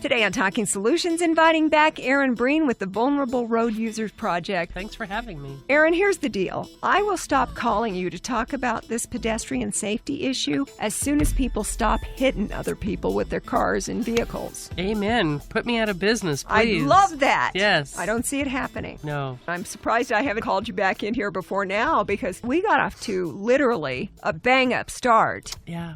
Today on Talking Solutions, inviting back Erin Breen with the Vulnerable Road Users Project. Thanks for having me. Erin, here's the deal. I will stop calling you to talk about this pedestrian safety issue as soon as people stop hitting other people with their cars and vehicles. Amen. Put me out of business, please. I love that. Yes. I don't see it happening. No. I'm surprised I haven't called you back in here before now because we got off to literally a bang-up start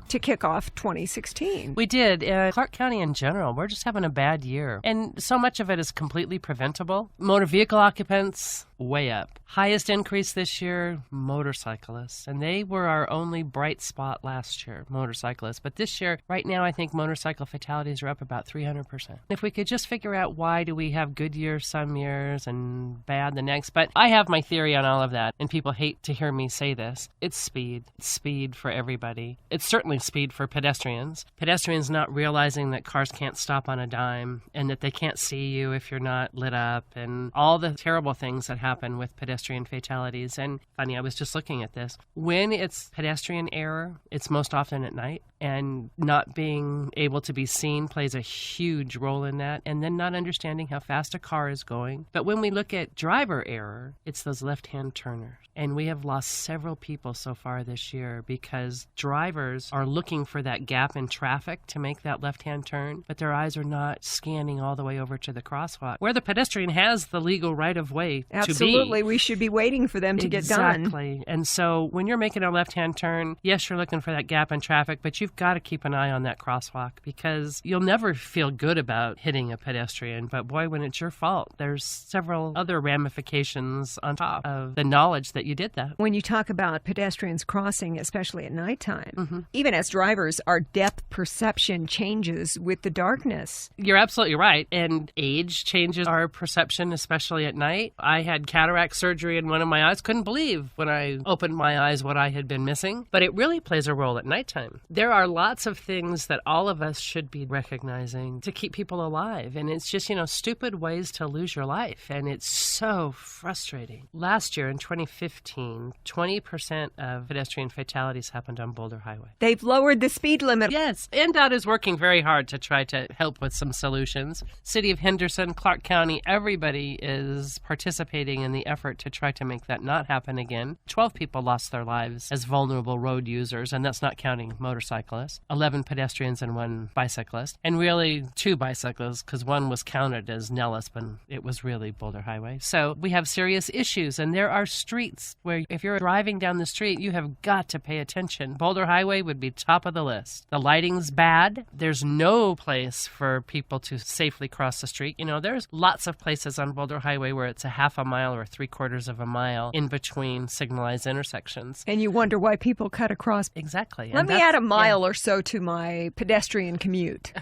to kick off 2016. We did. Clark County in general, we're just having a bad year. And so much of it is completely preventable. Motor vehicle occupants, way up. Highest increase this year, motorcyclists. And they were our only bright spot last year, motorcyclists. But this year, right now, I think motorcycle fatalities are up about 300%. If we could just figure out why do we have good years some years and bad the next. But I have my theory on all of that, and people hate to hear me say this. It's speed. It's speed for everybody. It's certainly speed for pedestrians. Pedestrians not realizing that cars can't stop on a dime and that they can't see you if you're not lit up and all the terrible things that happen with pedestrian fatalities. And funny, I was just looking at this. When it's pedestrian error, it's most often at night, and not being able to be seen plays a huge role in that, and then not understanding how fast a car is going. But when we look at driver error, it's those left-hand turners. And we have lost several people so far this year because drivers are looking for that gap in traffic to make that left-hand turn, but their eyes are not scanning all the way over to the crosswalk, where the pedestrian has the legal right-of-way to be. Absolutely. We should be waiting for them to get done. Exactly. And so when you're making a left-hand turn, yes, you're looking for that gap in traffic, but you've got to keep an eye on that crosswalk because you'll never feel good about hitting a pedestrian. But boy, when it's your fault, there's several other ramifications on top of the knowledge that you did that. When you talk about pedestrians crossing, especially at nighttime, even as drivers, our depth perception changes with the darkness. You're absolutely right. And age changes our perception, especially at night. I had cataract surgery in one of my eyes. Couldn't believe when I opened my eyes what I had been missing. But it really plays a role at nighttime. There are lots of things that all of us should be recognizing to keep people alive. And it's just, stupid ways to lose your life. And it's so frustrating. Last year in 2015, 20% of pedestrian fatalities happened on Boulder Highway. They've lowered the speed limit. Yes. NDOT is working very hard to try to help with some solutions. City of Henderson, Clark County, everybody is participating in the effort to try to make that not happen again. 12 people lost their lives as vulnerable road users, and that's not counting motorcyclists. 11 pedestrians and 1 bicyclist. And really 2 bicyclists because one was counted as Nellis, but it was really Boulder Highway. So we have serious issues, and there are streets where if you're driving down the street, you have got to pay attention. Boulder Highway would be top of the list. The lighting's bad. There's no place for people to safely cross the street. There's lots of places on Boulder Highway where it's a half a mile or 3/4 of a mile in between signalized intersections. And you wonder why people cut across. Exactly. Let me add a mile or so to my pedestrian commute.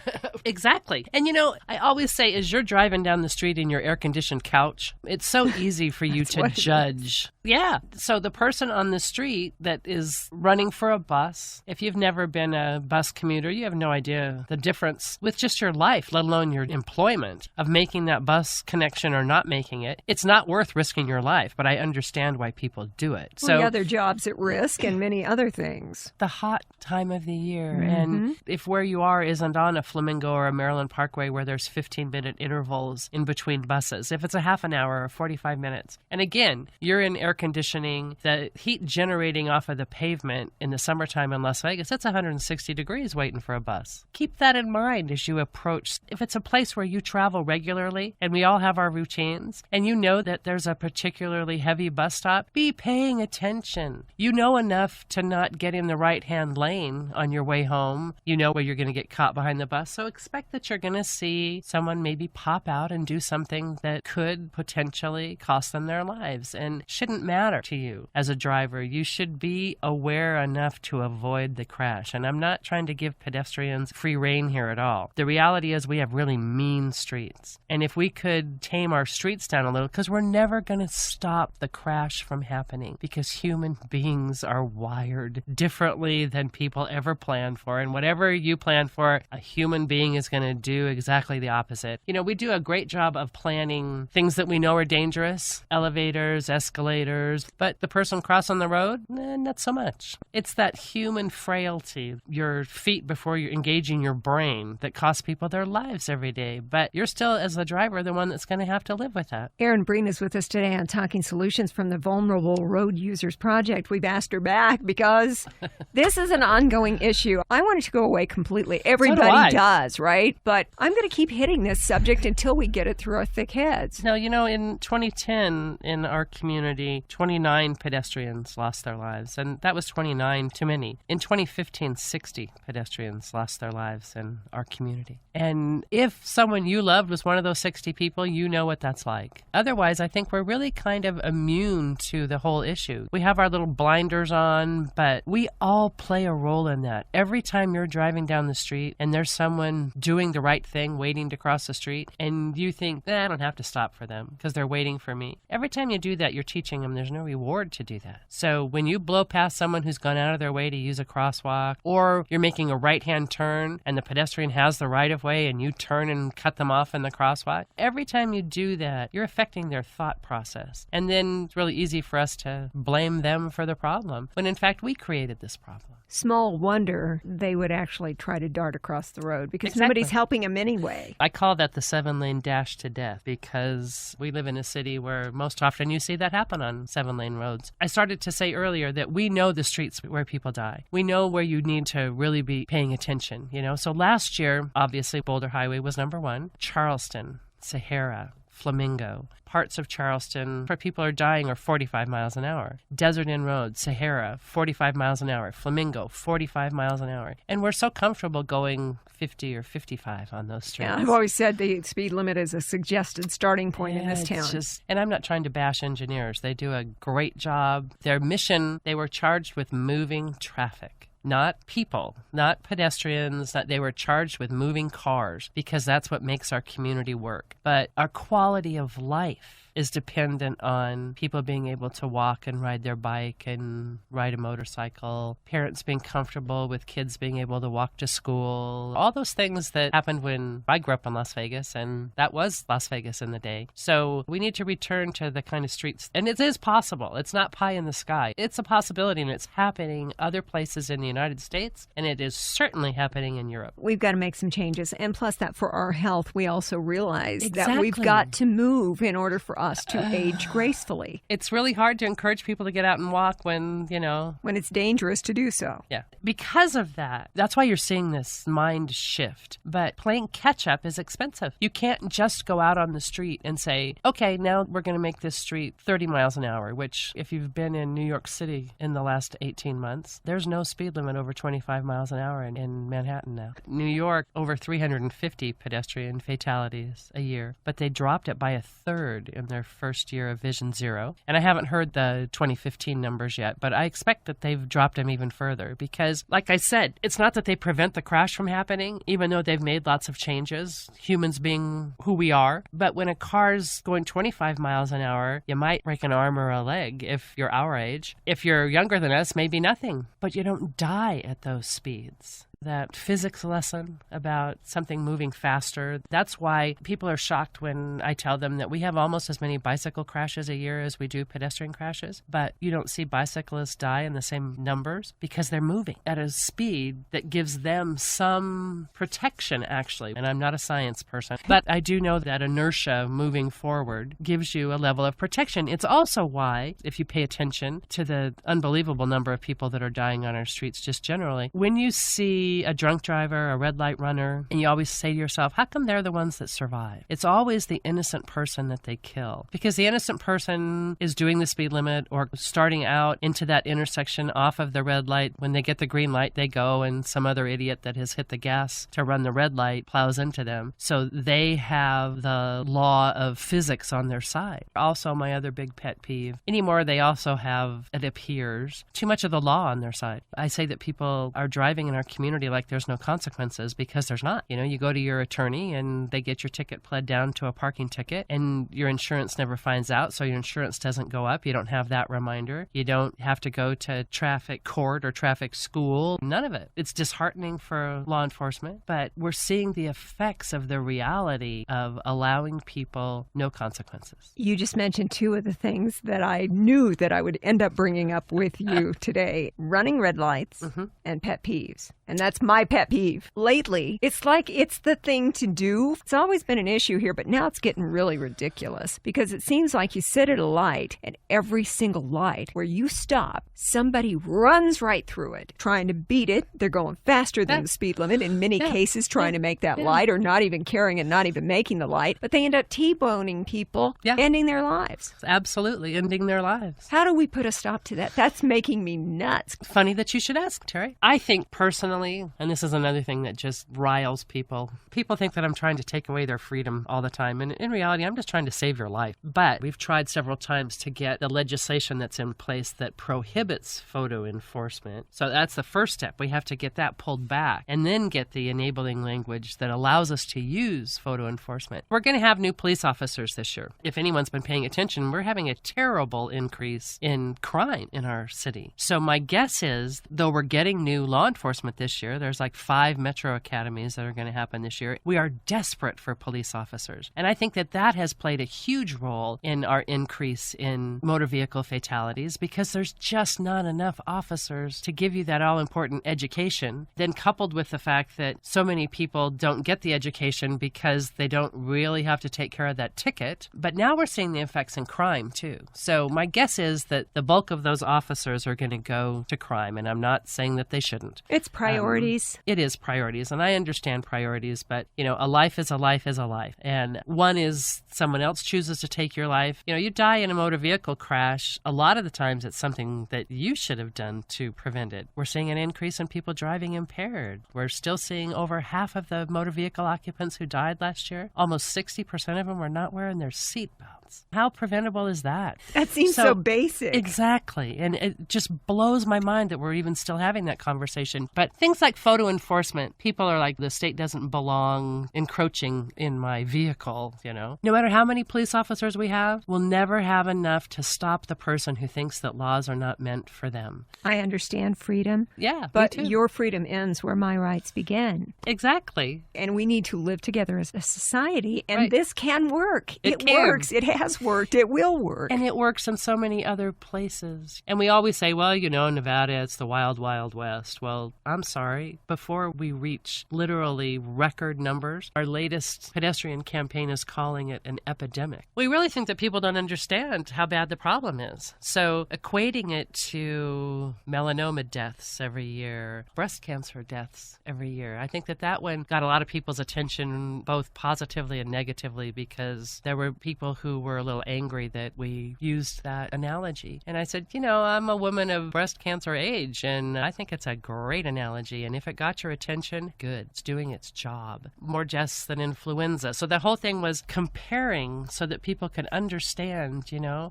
Exactly. And I always say, as you're driving down the street in your air-conditioned couch, it's so easy for you to judge. Yeah. So the person on the street that is running for a bus, if you've never been a bus commuter, you have no idea the difference with just your life, let alone your employment, of making that bus connection or not making it. It's not worth risking your life, but I understand why people do it. So other jobs at risk and many other things. The hot time of the year. And if where you are isn't on a Flamingo or a Maryland Parkway where there's 15-minute intervals in between buses, if it's a half an hour or 45 minutes. And again, you're in air conditioning, the heat generating off of the pavement in the summertime in Las Vegas, that's 160 degrees waiting for a bus. Keep that in mind as you approach. If it's a place where you travel regularly and we all have our routines and you know that there's a particularly heavy bus stop, be paying attention. You know enough to not get in the right-hand lane on your way home. You know where you're going to get caught behind the bus. So expect that you're going to see someone maybe pop out and do something that could potentially cost them their lives and shouldn't matter to you as a driver. You should be aware enough to avoid the crash. And I'm not trying to give pedestrians free rein here at all. The reality is we have really mean streets. And if we could tame our streets down a little, because we're never going to stop the crash from happening because human beings are wired differently than people ever planned for. And whatever you plan for, a human being is going to do exactly the opposite. We do a great job of planning things that we know are dangerous, elevators, escalators, but the person crossing the road, not so much. It's that human frailty, your feet before you're engaging your brain, that costs people their lives every day. But you're still, as the driver, the one that's going to have to live with that. Erin Breen is with us today on Talking Solutions from the Vulnerable Road Users Project. We've asked her back because this is an ongoing issue. I want it to go away completely. Everybody does, right? But I'm going to keep hitting this subject until we get it through our thick heads. Now, in 2010, in our community, 29 pedestrians lost their lives, and that was 29 too many. In 2015, 60 pedestrians lost their lives in our community. And if someone you loved was one of those 60 people, you know what that's like. Otherwise, I think we're really kind of immune to the whole issue. We have our little blinders on, but we all play a role in that. Every time you're driving down the street and there's someone doing the right thing, waiting to cross the street, and you think, I don't have to stop for them because they're waiting for me. Every time you do that, you're teaching them there's no reward to do that. So when you blow past someone who's gone out of their way to use a crosswalk, or you're making a right-hand turn and the pedestrian has the right-of-way and you turn and cut them off in the crosswalk, every time you do that, you're affecting their thought process. And then it's really easy for us to blame them for the problem, when in fact we created this problem. Small wonder they would actually try to dart across the road because nobody's helping them anyway. I call that the 7-lane dash to death because we live in a city where most often you see that happen on 7-lane roads. I started to say earlier that we know the streets where people die. We know where you need to really be paying attention, So last year, obviously, Boulder Highway was number 1. Charleston, Sahara, Flamingo. Parts of Charleston where people are dying are 45 miles an hour. Desert Inn Road, Sahara, 45 miles an hour. Flamingo, 45 miles an hour. And we're so comfortable going 50 or 55 on those streets. Yeah, I've always said the speed limit is a suggested starting point in this town. And I'm not trying to bash engineers. They do a great job. Their mission, they were charged with moving traffic. Not people, not pedestrians. They were charged with moving cars because that's what makes our community work. But our quality of life is dependent on people being able to walk and ride their bike and ride a motorcycle, parents being comfortable with kids being able to walk to school, all those things that happened when I grew up in Las Vegas, and that was Las Vegas in the day. So we need to return to the kind of streets, and it is possible. It's not pie in the sky. It's a possibility, and it's happening other places in the United States, and it is certainly happening in Europe. We've got to make some changes, and plus that for our health, we also realize that we've got to move in order for us to age gracefully. It's really hard to encourage people to get out and walk when it's dangerous to do so. Yeah. Because of that, that's why you're seeing this mind shift. But playing catch up is expensive. You can't just go out on the street and say, okay, now we're going to make this street 30 miles an hour, which if you've been in New York City in the last 18 months, there's no speed limit over 25 miles an hour in Manhattan now. New York, over 350 pedestrian fatalities a year, but they dropped it by a third in their first year of Vision Zero. And I haven't heard the 2015 numbers yet, but I expect that they've dropped them even further because, like I said, it's not that they prevent the crash from happening, even though they've made lots of changes, humans being who we are. But when a car's going 25 miles an hour, you might break an arm or a leg if you're our age. If you're younger than us, maybe nothing. But you don't die at those speeds. That physics lesson about something moving faster, that's why people are shocked when I tell them that we have almost as many bicycle crashes a year as we do pedestrian crashes, but you don't see bicyclists die in the same numbers because they're moving at a speed that gives them some protection, actually. And I'm not a science person, but I do know that inertia moving forward gives you a level of protection. It's also why, if you pay attention to the unbelievable number of people that are dying on our streets just generally, when you see a drunk driver, a red light runner, and you always say to yourself, how come they're the ones that survive? It's always the innocent person that they kill. Because the innocent person is doing the speed limit or starting out into that intersection off of the red light. When they get the green light, they go, and some other idiot that has hit the gas to run the red light plows into them. So they have the law of physics on their side. Also, my other big pet peeve, anymore they also have, it appears, too much of the law on their side. I say that people are driving in our community everybody like there's no consequences, because there's not. You go to your attorney and they get your ticket pled down to a parking ticket, and your insurance never finds out, so your insurance doesn't go up. You don't have that reminder. You don't have to go to traffic court or traffic school. None of it. It's disheartening for law enforcement, but we're seeing the effects of the reality of allowing people no consequences. You just mentioned two of the things that I knew that I would end up bringing up with you today. Running red lights and pet peeves. And that's my pet peeve. Lately, it's like it's the thing to do. It's always been an issue here, but now it's getting really ridiculous because it seems like you sit at a light and every single light where you stop, somebody runs right through it, trying to beat it. They're going faster than the speed limit, in many cases trying to make that light, or not even caring and not even making the light. But they end up T-boning people, ending their lives. Absolutely, ending their lives. How do we put a stop to that? That's making me nuts. Funny that you should ask, Terry. I think personally, and this is another thing that just riles people think that I'm trying to take away their freedom all the time. And in reality, I'm just trying to save your life. But we've tried several times to get the legislation that's in place that prohibits photo enforcement. So that's the first step. We have to get that pulled back and then get the enabling language that allows us to use photo enforcement. We're going to have new police officers this year. If anyone's been paying attention, we're having a terrible increase in crime in our city. So my guess is, though we're getting new law enforcement this year, there's like 5 metro academies that are going to happen this year. We are desperate for police officers. And I think that has played a huge role in our increase in motor vehicle fatalities, because there's just not enough officers to give you that all-important education. Then coupled with the fact that so many people don't get the education because they don't really have to take care of that ticket. But now we're seeing the effects in crime too. So my guess is that the bulk of those officers are going to go to crime. And I'm not saying that they shouldn't. It's priorities. It is priorities. And I understand priorities, but a life is a life is a life. And one is someone else chooses to take your life. You die in a motor vehicle crash. A lot of the times it's something that you should have done to prevent it. We're seeing an increase in people driving impaired. We're still seeing over half of the motor vehicle occupants who died last year, almost 60% of them were not wearing their seatbelts. How preventable is that? That seems so basic. Exactly. And it just blows my mind that we're even still having that conversation. But things like photo enforcement, people are like, the state doesn't belong encroaching in my vehicle, No matter how many police officers we have, we'll never have enough to stop the person who thinks that laws are not meant for them. I understand freedom. Yeah, but your freedom ends where my rights begin. Exactly. And we need to live together as a society, and this can work. It works. It has worked. It will work. And it works in so many other places. And we always say, well, Nevada, it's the wild, wild west. Well, I'm sorry. Before we reach literally record numbers, our latest pedestrian campaign is calling it an epidemic. We really think that people don't understand how bad the problem is. So equating it to melanoma deaths every year, breast cancer deaths every year, I think that one got a lot of people's attention, both positively and negatively, because there were people who were a little angry that we used that analogy. And I said, I'm a woman of breast cancer age, and I think it's a great analogy. And if it got your attention, good. It's doing its job. More deaths than influenza. So the whole thing was comparing so that people could understand,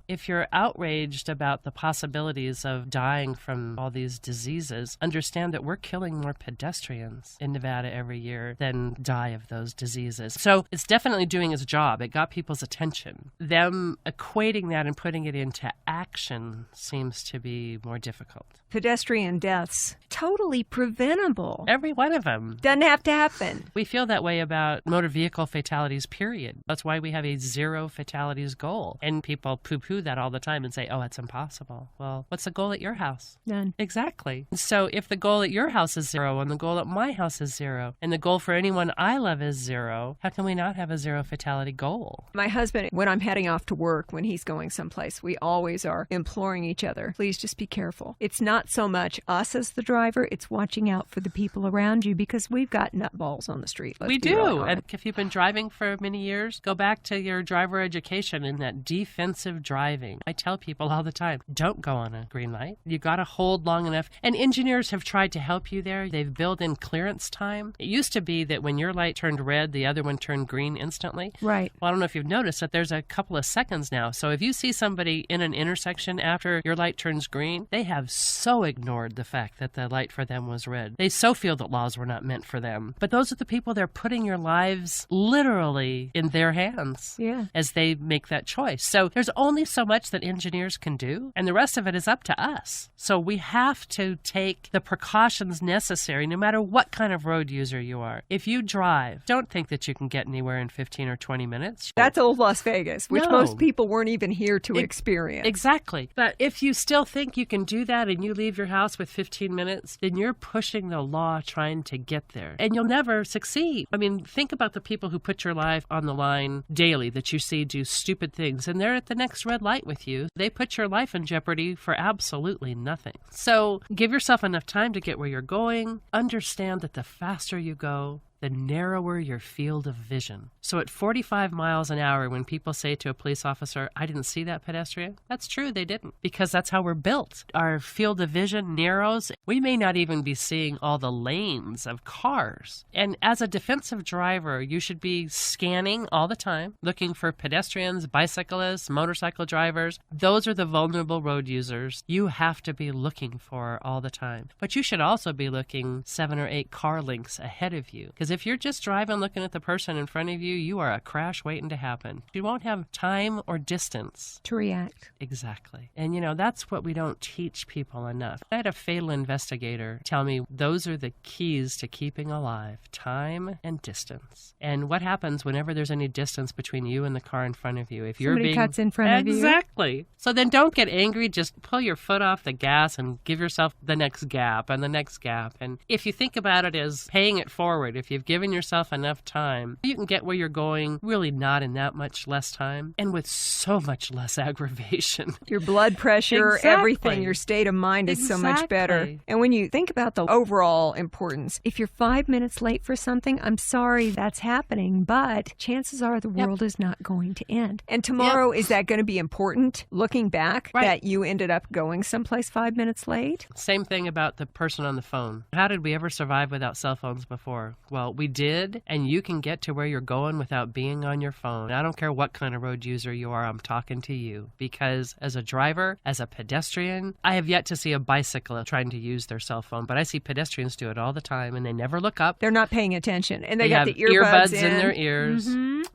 if you're outraged about the possibilities of dying from all these diseases, understand that we're killing more pedestrians in Nevada every year than die of those diseases. So it's definitely doing its job. It got people's attention. Them equating that and putting it into action seems to be more difficult. Pedestrian deaths, totally preventable. Every one of them. Doesn't have to happen. We feel that way about motor vehicle fatalities, period. That's why we have a 0 fatalities goal. And people poo-poo that all the time and say, oh, it's impossible. Well, what's the goal at your house? None. Exactly. So if the goal at your house is 0 and the goal at my house is 0 and the goal for anyone I love is 0, how can we not have a 0 fatality goal? My husband, when I'm heading off to work, when he's going someplace, we always are imploring each other, please just be careful. It's not so much us as the driver, it's watching out for the people around you, because we've got nutballs on the street. We do. And if you've been driving for many years, go back to your driver education in that defensive driving. I tell people all the time, don't go on a green light. You got to hold long enough. And engineers have tried to help you there. They've built in clearance time. It used to be that when your light turned red, the other one turned green instantly. Right. Well, I don't know if you've noticed that there's a couple of seconds now. So if you see somebody in an intersection after your light turns green, they have so so ignored the fact that the light for them was red. They so feel that laws were not meant for them. But those are the people that are putting your lives literally in their hands as they make that choice. So there's only so much that engineers can do, and the rest of it is up to us. So we have to take the precautions necessary no matter what kind of road user you are. If you drive, don't think that you can get anywhere in 15 or 20 minutes. That's old Las Vegas, which most people weren't even here to experience. Exactly. But if you still think you can do that and you leave your house with 15 minutes, then you're pushing the law trying to get there. And you'll never succeed. I mean, think about the people who put your life on the line daily that you see do stupid things, and they're at the next red light with you. They put your life in jeopardy for absolutely nothing. So give yourself enough time to get where you're going. Understand that the faster you go, the narrower your field of vision. So at 45 miles an hour, when people say to a police officer, I didn't see that pedestrian, that's true, they didn't, because that's how we're built. Our field of vision narrows. We may not even be seeing all the lanes of cars. And as a defensive driver, you should be scanning all the time, looking for pedestrians, bicyclists, motorcycle drivers. Those are the vulnerable road users you have to be looking for all the time. But you should also be looking 7 or 8 car lengths ahead of you, because if you're just driving looking at the person in front of you, you are a crash waiting to happen. You won't have time or distance to react. Exactly. And, that's what we don't teach people enough. I had a fatal investigator tell me those are the keys to keeping alive: time and distance. And what happens whenever there's any distance between you and the car in front of you? If you're somebody cuts in front of you. Exactly. So then don't get angry. Just pull your foot off the gas and give yourself the next gap and the next gap. And if you think about it as paying it forward, if you've given yourself enough time, you can get where you're going really not in that much less time and with so much less aggravation. Your blood pressure, everything, your state of mind is so much better. And when you think about the overall importance, if you're 5 minutes late for something, I'm sorry that's happening, but chances are the world is not going to end. And tomorrow, is that going to be important, looking back, that you ended up going someplace 5 minutes late? Same thing about the person on the phone. How did we ever survive without cell phones before? Well, we did, and you can get to where you're going without being on your phone. I don't care what kind of road user you are, I'm talking to you. Because as a driver, as a pedestrian, I have yet to see a bicyclist trying to use their cell phone, but I see pedestrians do it all the time, and they never look up. They're not paying attention, and they got have the earbuds in their ears,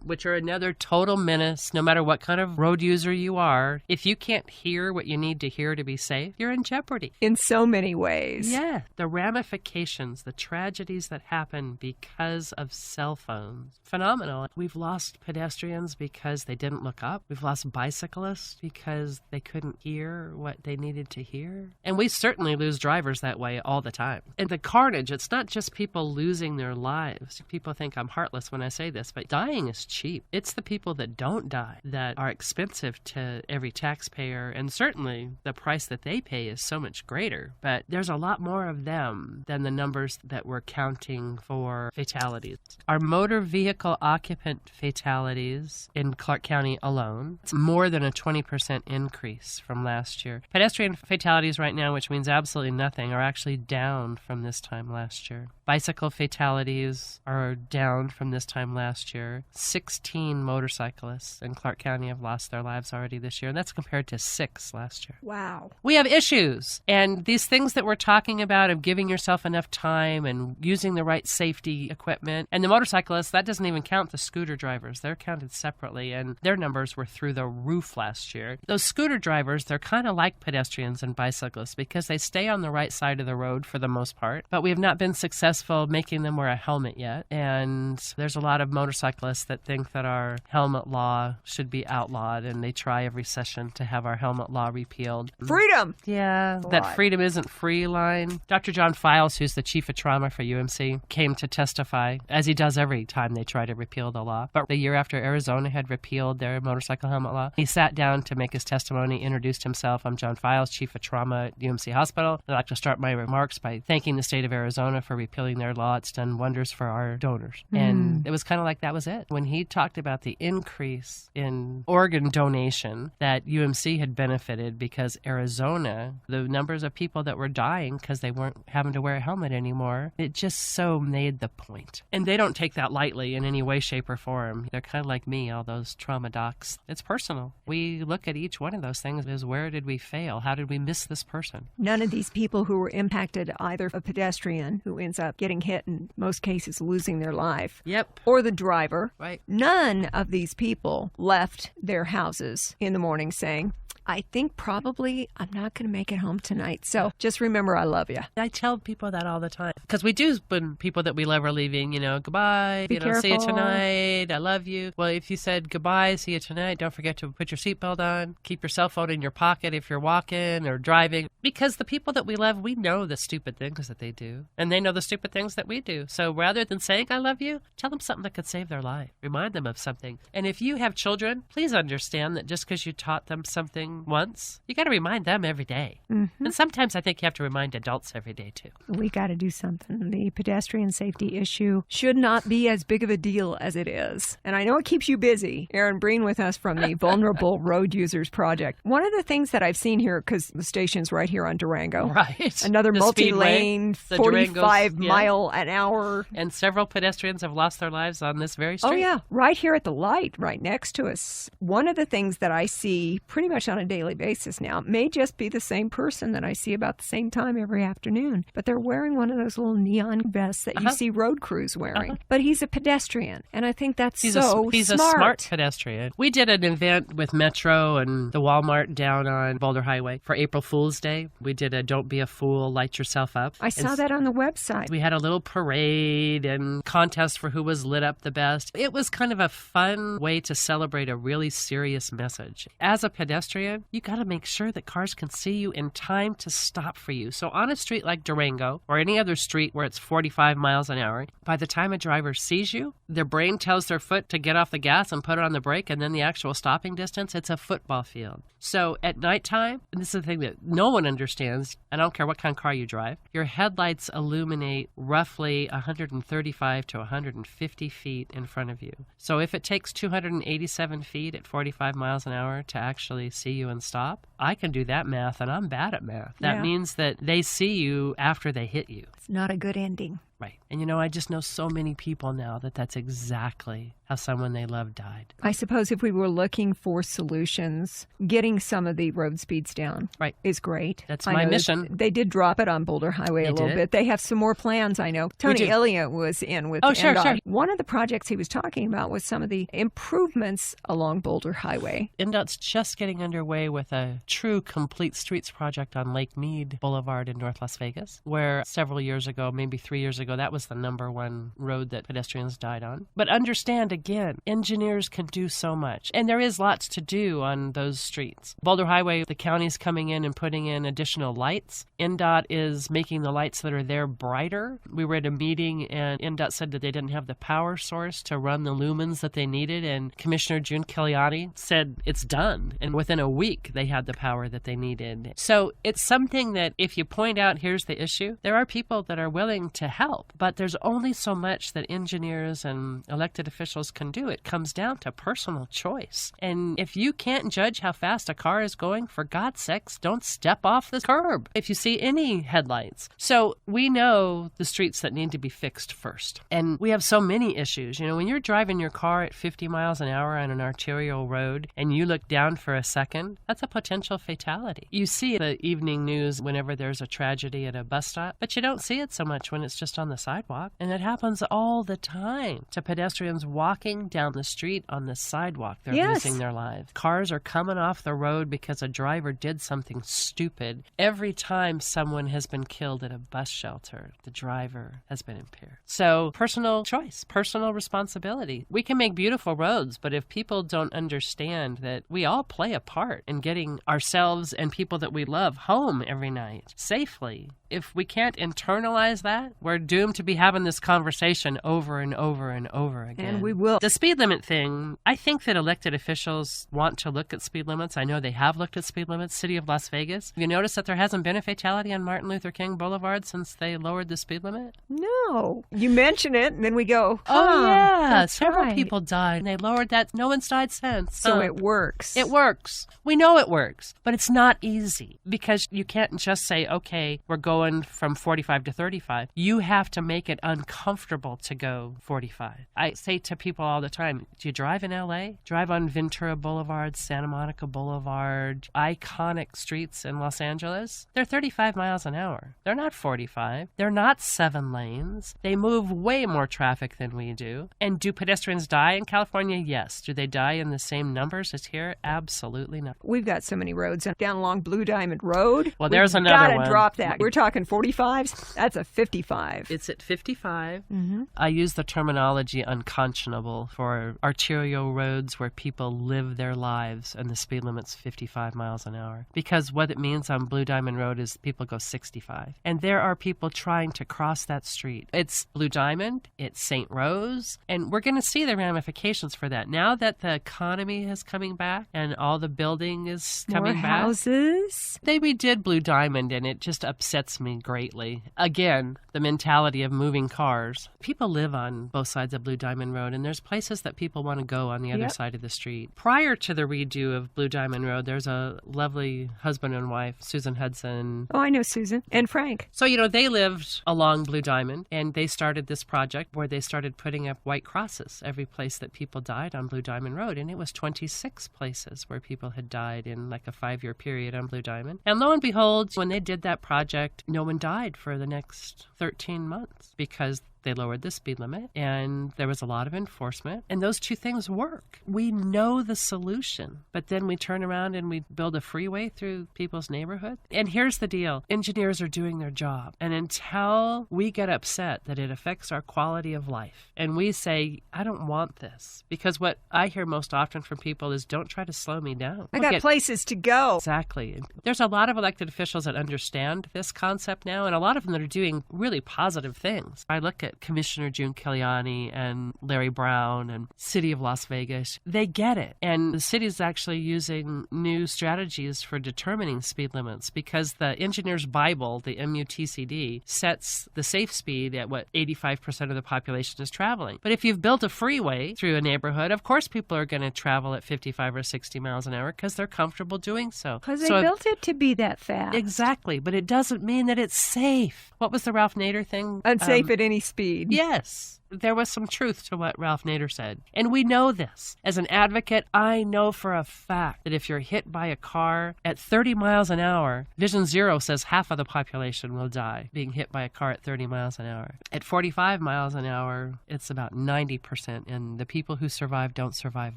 which are another total menace, no matter what kind of road user you are. If you can't hear what you need to hear to be safe, you're in jeopardy. In so many ways. Yeah. The ramifications, the tragedies that happen because of cell phones. Phenomenal. We've lost pedestrians because they didn't look up. We've lost bicyclists because they couldn't hear what they needed to hear. And we certainly lose drivers that way all the time. And the carnage, it's not just people losing their lives. People think I'm heartless when I say this, but dying is cheap. It's the people that don't die that are expensive to every taxpayer, and certainly the price that they pay is so much greater. But there's a lot more of them than the numbers that we're counting for fatalities. Our motor vehicle occupant fatalities in Clark County alone, it's more than a 20% increase from last year. Pedestrian fatalities right now, which means absolutely nothing, are actually down from this time last year. Bicycle fatalities are down from this time last year. 16 motorcyclists in Clark County have lost their lives already this year, and that's compared to 6 last year. Wow. We have issues, and these things that we're talking about of giving yourself enough time and using the right safety equipment, and the motorcyclists, that doesn't even count the scooter drivers. They're counted separately, and their numbers were through the roof last year. Those scooter drivers, they're kind of like pedestrians and bicyclists because they stay on the right side of the road for the most part, but we have not been successful making them wear a helmet yet. And there's a lot of motorcyclists that think that our helmet law should be outlawed, and they try every session to have our helmet law repealed. Freedom! Yeah, that freedom isn't free line. Dr. John Files, who's the chief of trauma for UMC, came to testify, as he does every time they try to repeal the law. But the year after Arizona had repealed their motorcycle helmet law, he sat down to make his testimony, introduced himself. I'm John Files, chief of trauma at UMC Hospital. I'd like to start my remarks by thanking the state of Arizona for repealing their law. It's done wonders for our donors. And it was kind of like that was it. When he he talked about the increase in organ donation that UMC had benefited because Arizona, the numbers of people that were dying because they weren't having to wear a helmet anymore, it just so made the point. And they don't take that lightly in any way, shape, or form. They're kind of like me, all those trauma docs. It's personal. We look at each one of those things as where did we fail? How did we miss this person? None of these people who were impacted, either a pedestrian who ends up getting hit, in most cases losing their life, yep, or the driver, right? None of these people left their houses in the morning saying, I think probably I'm not going to make it home tonight. So just remember, I love you. I tell people that all the time. Because we do, when people that we love are leaving, goodbye, Be careful. See you tonight, I love you. Well, if you said goodbye, see you tonight, don't forget to put your seatbelt on. Keep your cell phone in your pocket if you're walking or driving. Because the people that we love, we know the stupid things that they do. And they know the stupid things that we do. So rather than saying I love you, tell them something that could save their life. Remind them of something. And if you have children, please understand that just because you taught them something once, you got to remind them every day. Mm-hmm. And sometimes I think you have to remind adults every day too. We got to do something. The pedestrian safety issue should not be as big of a deal as it is. And I know it keeps you busy. Erin Breen with us from the Vulnerable Road Users Project. One of the things that I've seen here, because the station's right here on Durango. Right. Another the multi-lane, speedway, 45 mile an hour. And several pedestrians have lost their lives on this very street. Oh, yeah. Right here at the light, right next to us. One of the things that I see pretty much on a daily basis now may just be the same person that I see about the same time every afternoon. But they're wearing one of those little neon vests that you see road crews wearing. But he's a pedestrian. And I think that's he's smart. He's a smart pedestrian. We did an event with Metro and the Walmart down on Boulder Highway for April Fool's Day. We did a Don't Be a Fool, Light Yourself Up. I saw that on the website. We had a little parade and contest for who was lit up the best. It was kind of a fun way to celebrate a really serious message. As a pedestrian, you got to make sure that cars can see you in time to stop for you. So on a street like Durango or any other street where it's 45 miles an hour, by the time a driver sees you, their brain tells their foot to get off the gas and put it on the brake, and then the actual stopping distance, it's a football field. So at nighttime, and this is the thing that no one understands, and I don't care what kind of car you drive, your headlights illuminate roughly 135 to 150 feet in front of you. So if it takes 287 feet at 45 miles an hour to actually see you and stop, I can do that math, and I'm bad at math. That means that they see you after they hit you. It's not a good ending. Right. And I just know so many people now that that's exactly how someone they love died. I suppose if we were looking for solutions, getting some of the road speeds down is great. That's my mission. They did drop it on Boulder Highway a little bit. They have some more plans, I know. Tony Elliott was in with NDOT. Sure. One of the projects he was talking about was some of the improvements along Boulder Highway. NDOT's just getting underway with a true complete streets project on Lake Mead Boulevard in North Las Vegas, where several years ago, maybe 3 years ago, that was the number one road that pedestrians died on. But understand, again, engineers can do so much. And there is lots to do on those streets. Boulder Highway, the county's coming in and putting in additional lights. NDOT is making the lights that are there brighter. We were at a meeting and NDOT said that they didn't have the power source to run the lumens that they needed. And Commissioner June Kiliani said it's done. And within a week, they had the power that they needed. So it's something that if you point out, here's the issue, there are people that are willing to help. But there's only so much that engineers and elected officials can do. It comes down to personal choice. And if you can't judge how fast a car is going, for God's sakes, don't step off the curb if you see any headlights. So we know the streets that need to be fixed first. And we have so many issues. When you're driving your car at 50 miles an hour on an arterial road and you look down for a second, that's a potential fatality. You see the evening news whenever there's a tragedy at a bus stop, but you don't see it so much when it's just on the sidewalk. And it happens all the time to pedestrians walking down the street on the sidewalk. They're losing their lives. Cars are coming off the road because a driver did something stupid. Every time someone has been killed at a bus shelter, the driver has been impaired. So personal choice, personal responsibility. We can make beautiful roads, but if people don't understand that we all play a part in getting ourselves and people that we love home every night safely, if we can't internalize that, we're doomed to be having this conversation over and over and over again. And we will will. The speed limit thing, I think that elected officials want to look at speed limits. I know they have looked at speed limits. City of Las Vegas. Have you noticed that there hasn't been a fatality on Martin Luther King Boulevard since they lowered the speed limit? No. You mention it, and then we go, oh, yeah. Several right. people died, and they lowered that. No one's died since. So it works. It works. We know it works, but it's not easy because you can't just say, okay, we're going from 45 to 35. You have to make it uncomfortable to go 45. I say to people all the time, do you drive in L.A.? Drive on Ventura Boulevard, Santa Monica Boulevard, iconic streets in Los Angeles. They're 35 miles an hour. They're not 45. They're not 7 lanes. They move way more traffic than we do. And do pedestrians die in California? Yes. Do they die in the same numbers as here? Absolutely not. We've got so many roads down along Blue Diamond Road. Well, there's another one. Gotta drop that. We're talking 45s. That's a 55. It's at 55. Mm-hmm. I use the terminology unconscionable for arterial roads where people live their lives and the speed limit's 55 miles an hour. Because what it means on Blue Diamond Road is people go 65. And there are people trying to cross that street. It's Blue Diamond, it's St. Rose, and we're going to see the ramifications for that. Now that the economy is coming back and all the building is coming More back. houses. They redid Blue Diamond, and it just upsets me greatly. Again, the mentality of moving cars. People live on both sides of Blue Diamond Road, and there's places that people want to go on the other side of the street. Prior to the redo of Blue Diamond Road, there's a lovely husband and wife, Susan Hudson. Oh, I know Susan and Frank. So, they lived along Blue Diamond, and they started this project where they started putting up white crosses every place that people died on Blue Diamond Road, and it was 26 places where people had died in like a 5-year period on Blue Diamond. And lo and behold, when they did that project, no one died for the next 13 months because they lowered the speed limit, and there was a lot of enforcement, and those two things work. We know the solution, but then we turn around and we build a freeway through people's neighborhood. And here's the deal. Engineers are doing their job, and until we get upset that it affects our quality of life, and we say, I don't want this, because what I hear most often from people is, don't try to slow me down. I got places to go. Exactly. There's a lot of elected officials that understand this concept now, and a lot of them that are doing really positive things. I look at Commissioner June Kiliani and Larry Brown and City of Las Vegas. They get it. And the city's actually using new strategies for determining speed limits because the Engineer's Bible, the MUTCD, sets the safe speed at what 85% of the population is traveling. But if you've built a freeway through a neighborhood, of course people are going to travel at 55 or 60 miles an hour because they're comfortable doing so. Because they built it to be that fast. Exactly. But it doesn't mean that it's safe. What was the Ralph Nader thing? Unsafe at any speed. Yes. There was some truth to what Ralph Nader said. And we know this. As an advocate, I know for a fact that if you're hit by a car at 30 miles an hour, Vision Zero says half of the population will die being hit by a car at 30 miles an hour. At 45 miles an hour, it's about 90%, and the people who survive don't survive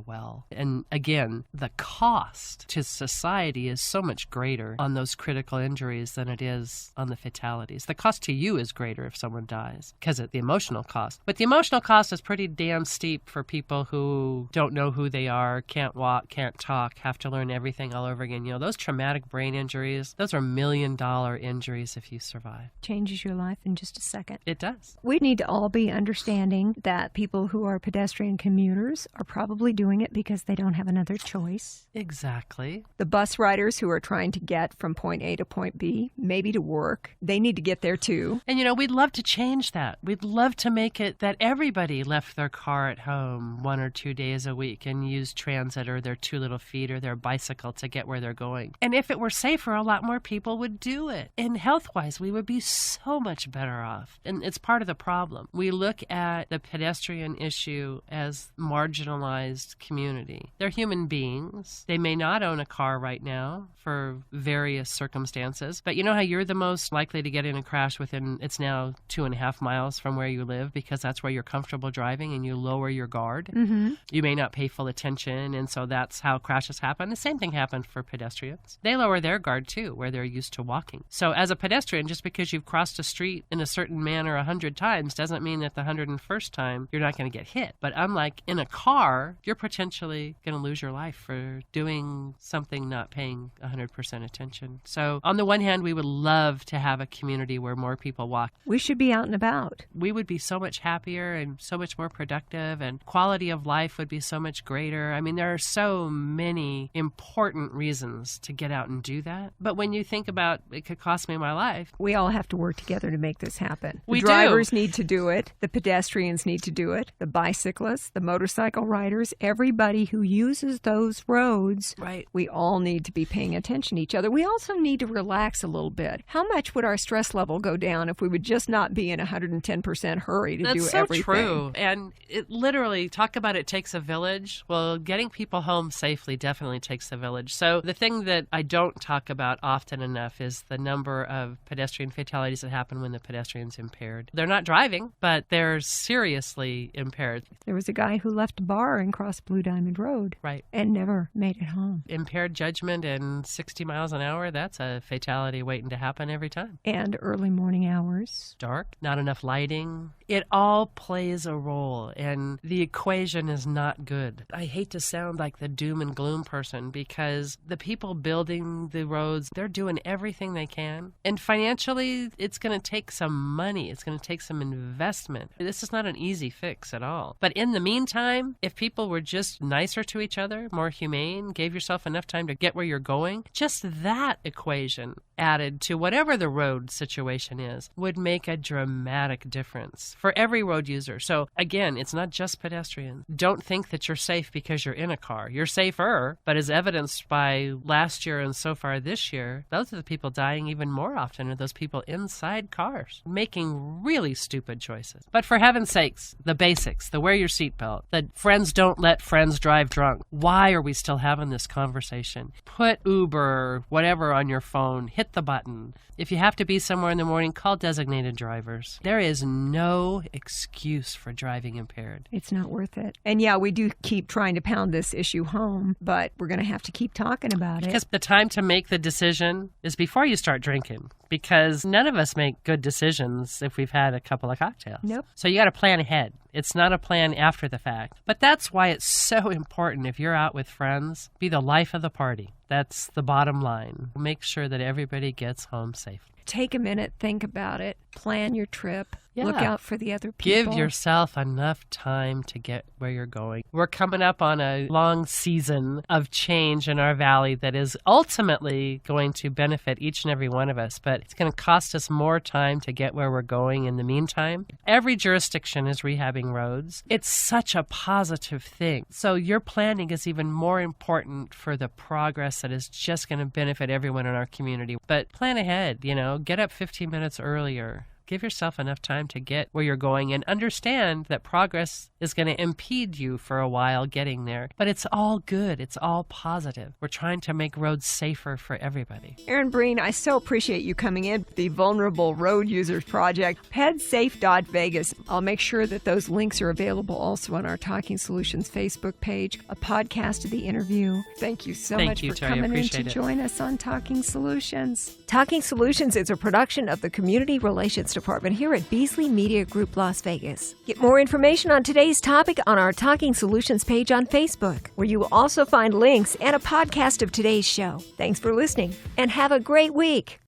well. And again, the cost to society is so much greater on those critical injuries than it is on the fatalities. The cost to you is greater if someone dies because of the emotional cost. But the emotional cost is pretty damn steep for people who don't know who they are, can't walk, can't talk, have to learn everything all over again. Those traumatic brain injuries, those are $1 million injuries if you survive. Changes your life in just a second. It does. We need to all be understanding that people who are pedestrian commuters are probably doing it because they don't have another choice. Exactly. The bus riders who are trying to get from point A to point B, maybe to work, they need to get there too. And we'd love to change that. We'd love to make it that everybody left their car at home 1 or 2 days a week and used transit or their 2 little feet or their bicycle to get where they're going. And if it were safer, a lot more people would do it. And health-wise, we would be so much better off. And it's part of the problem. We look at the pedestrian issue as marginalized community. They're human beings. They may not own a car right now for various circumstances. But you know how you're the most likely to get in a crash within, it's now 2.5 miles from where you live because that's where you're comfortable driving and you lower your guard. Mm-hmm. You may not pay full attention, and so that's how crashes happen. The same thing happened for pedestrians. They lower their guard too, where they're used to walking. So as a pedestrian, just because you've crossed a street in a certain manner 100 times doesn't mean that the 101st time you're not going to get hit. But unlike in a car, you're potentially going to lose your life for doing something not paying 100% attention. So on the one hand, we would love to have a community where more people walk. We should be out and about. We would be so much happier happier and so much more productive, and quality of life would be so much greater. I mean, there are so many important reasons to get out and do that. But when you think about it could cost me my life. We all have to work together to make this happen. We The drivers need to do it. The pedestrians need to do it. The bicyclists, the motorcycle riders, everybody who uses those roads. Right. We all need to be paying attention to each other. We also need to relax a little bit. How much would our stress level go down if we would just not be in 110% hurry to do everything? That's so true. And it literally, talk about it takes a village. Well, getting people home safely definitely takes a village. So the thing that I don't talk about often enough is the number of pedestrian fatalities that happen when the pedestrian's impaired. They're not driving, but they're seriously impaired. There was a guy who left a bar and crossed Blue Diamond Road. Right. And never made it home. Impaired judgment and 60 miles an hour, that's a fatality waiting to happen every time. And early morning hours. Dark, not enough lighting. It all plays a role, and the equation is not good. I hate to sound like the doom and gloom person, because the people building the roads, they're doing everything they can. And financially, it's going to take some money. It's going to take some investment. This is not an easy fix at all. But in the meantime, if people were just nicer to each other, more humane, gave yourself enough time to get where you're going, just that equation added to whatever the road situation is would make a dramatic difference for every road user. So again, it's not just pedestrians. Don't think that you're safe because you're in a car. You're safer, but as evidenced by last year and so far this year, those are the people dying even more often, are those people inside cars, making really stupid choices. But for heaven's sakes, the basics, the wear your seatbelt, the friends don't let friends drive drunk. Why are we still having this conversation? Put Uber, whatever on your phone, hit the button. If you have to be somewhere in the morning, call designated drivers. There is no excuse for driving impaired. It's not worth it. And yeah, we do keep trying to pound this issue home, but we're going to have to keep talking about it. Because the time to make the decision is before you start drinking. Because none of us make good decisions if we've had a couple of cocktails. Nope. So you got to plan ahead. It's not a plan after the fact. But that's why it's so important, if you're out with friends, be the life of the party. That's the bottom line. Make sure that everybody gets home safely. Take a minute, think about it, plan your trip, look out for the other Give people. yourself enough time to get where you're going. We're coming up on a long season of change in our valley that is ultimately going to benefit each and every one of us, but it's going to cost us more time to get where we're going in the meantime. Every jurisdiction is rehabbing roads. It's such a positive thing. So your planning is even more important for the progress that is just going to benefit everyone in our community. But plan ahead, get up 15 minutes earlier. Give yourself enough time to get where you're going, and understand that progress is going to impede you for a while getting there. But it's all good. It's all positive. We're trying to make roads safer for everybody. Erin Breen, I so appreciate you coming in. The Vulnerable Road Users Project, pedsafe.vegas. I'll make sure that those links are available also on our Talking Solutions Facebook page, a podcast of the interview. Thank you so much for coming in to join us on Talking Solutions. Talking Solutions is a production of the Community Relations Department here at Beasley Media Group Las Vegas. Get more information on today's topic on our Talking Solutions page on Facebook, where you will also find links and a podcast of today's show. Thanks for listening, and have a great week.